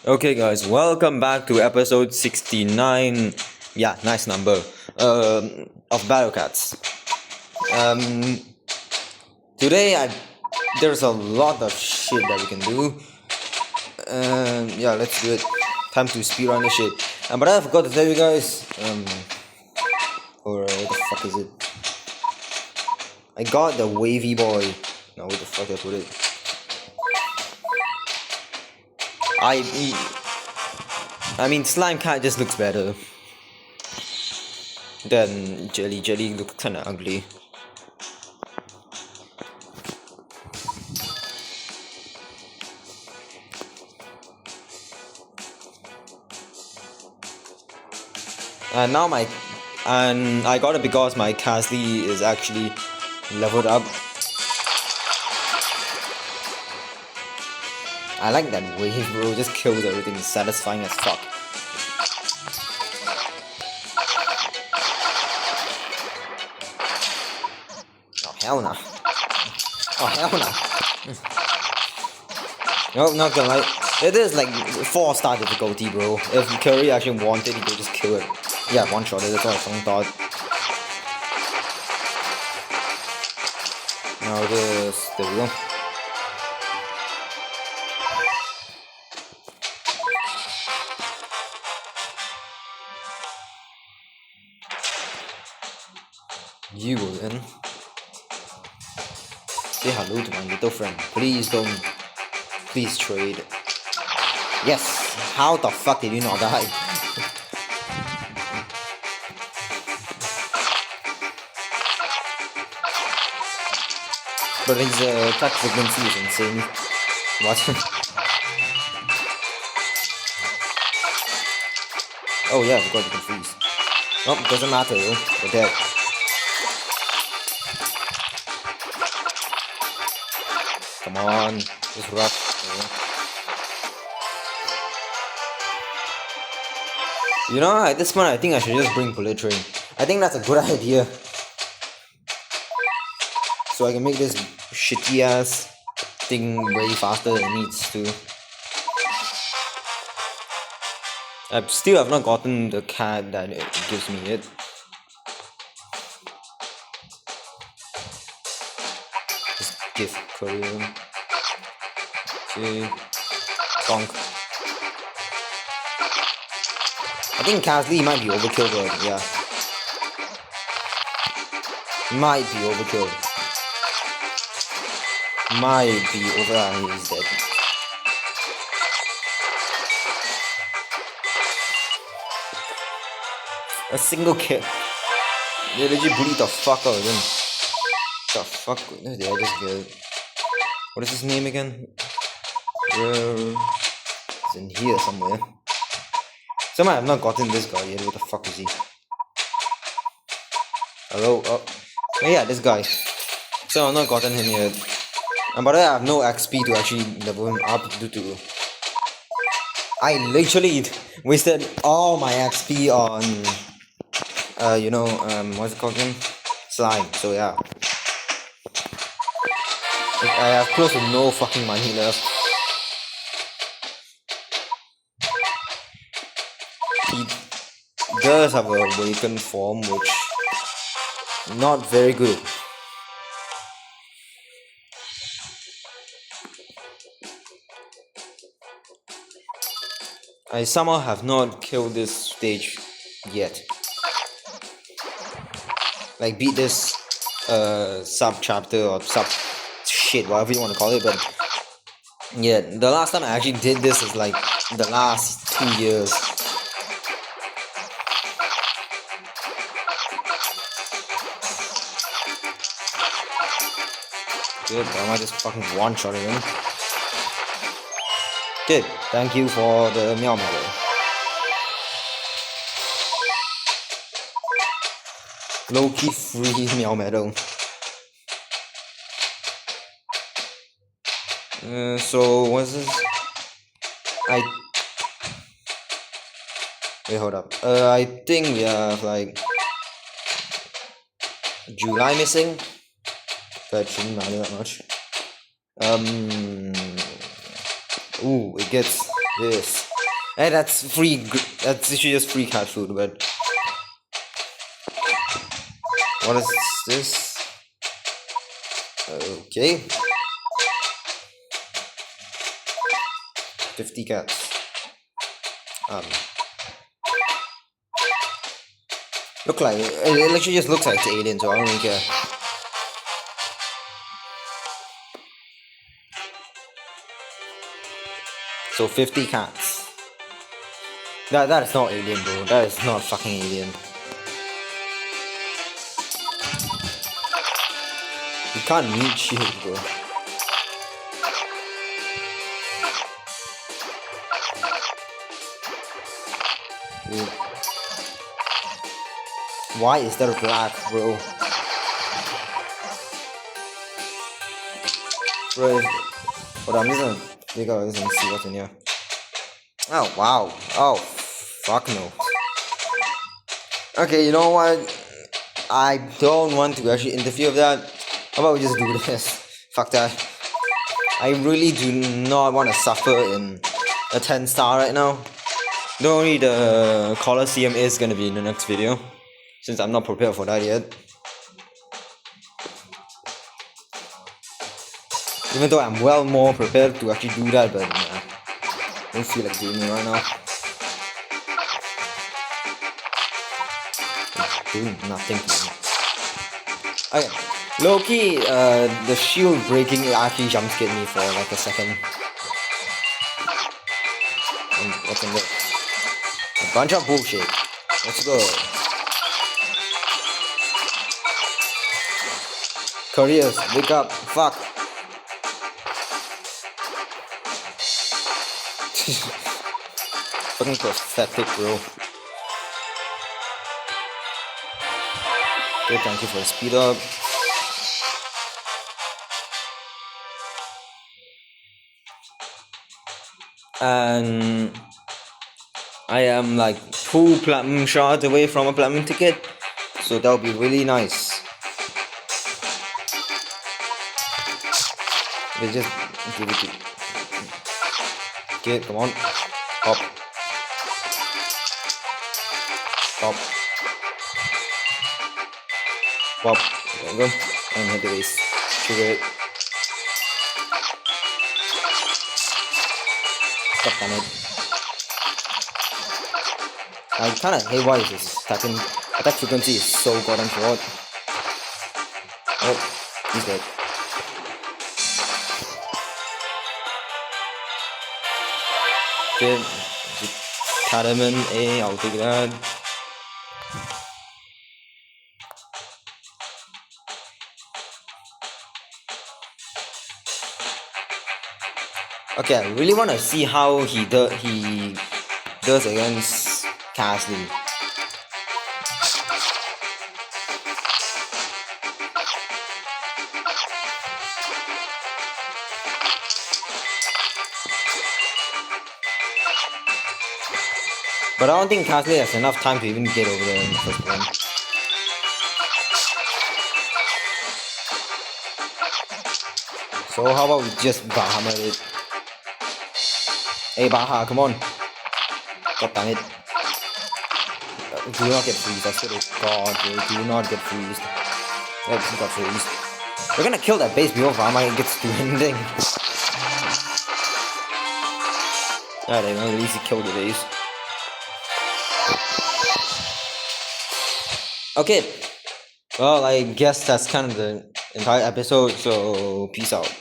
Okay, guys, welcome back to episode 69. Yeah, nice number. Of Battle Cats. Um, today there's a lot of shit that we can do. Yeah, let's do it. Time to speedrun this shit. But I forgot to tell you guys. Or what the fuck is it? I got the wavy boy. Now where the fuck did I put it? I mean, Slime Cat just looks better. Then Jelly looks kinda ugly. And now I got it because my Casly is actually leveled up. I like that wave, bro. Just kills everything. It's satisfying as fuck. Oh hell no! Oh hell no! No, not gonna lie. It is like 4-star difficulty, bro. If Curry actually wanted, he could just kill it. Yeah, one shot. That's what I thought. Now there we go. You will in. Say hello to my little friend. Please don't. Please trade. Yes! How the fuck did you not die? But his attack frequency is insane. What? Oh yeah, because you can freeze. Nope, doesn't matter though. We're dead. Come on, just rush. You know, at this point I think I should just bring Bullet Train. I think that's a good idea. So I can make this shitty ass thing way faster than it needs to. I still have not gotten the cat that it gives me it. Just give Korean. Okay. Bonk. I think Casly might be overkill, but yeah. Might be overkill. Might be over. He's dead. A single kill. They legit bullied the fuck out of him. The fuck did I just get? What is his name again? It's in here somewhere. Somehow I have not gotten this guy yet. What the fuck is he? Hello? Oh yeah, this guy. So I've not gotten him yet. But I have no XP to actually level him up due to I literally wasted all my XP on what's it called again? Slime. So yeah. I have close to no fucking money left. He does have a awakened form, which not very good. I somehow have not killed this stage yet. Like beat this sub chapter or sub shit, whatever you want to call it, but yeah, the last time I actually did this is like the last 2 years. Good, I might just fucking one-shot him. Good, thank you for the meow medal. Low-key free meow medal. So what's this? Wait, hold up. I think we have like July missing. That shouldn't matter that much. Ooh, it gets this. Hey, that's free. That's literally just free cat food. But what is this? Okay, 50 cats. Look like it literally just looks like it's alien, so I don't really care. So 50 cats. That is not alien, bro. That is not fucking alien. You can't meet shield, bro. Dude. Why is there black, bro? Bro, hold on, I'm just gonna dig out this and see what's in here. Oh, wow. Oh, fuck no. Okay, you know what? I don't want to actually interfere with that. How about we just do this? Fuck that. I really do not want to suffer in a 10-star right now. Though only the Colosseum is gonna be in the next video, since I'm not prepared for that yet. Even though I'm well more prepared to actually do that, but I don't feel like doing it right now. It's doing nothing to me. Okay, low-key, the shield breaking actually jump scared me for like a second. And what's in there? A bunch of bullshit. Let's go. Careers, wake up. Fuck. Fucking pathetic, bro. Okay, thank you for the speed up. And I am like 2 platinum shards away from a platinum ticket, so that'll be really nice. They just give it to. Okay, come on. Hop. Hop. Pop. There we go. And hit the base. Trigger it. God damn it. I kinda hate why this attack frequency is so goddamn short. Oh, he's dead. Okay, Cardamom A, I'll take that. Okay, I really want to see how he does against Casley. But I don't think Casley has enough time to even get over there in the first one. So how about we just Bahammer it? Hey Baha, come on. God damn it. Do not get freezed, I swear to God, bro. Do not get freezed. Yep, he got freezed. We're gonna kill that base before Vama gets to anything. Yeah, they at least he killed the base. Okay. Well, I guess that's kind of the entire episode, so peace out.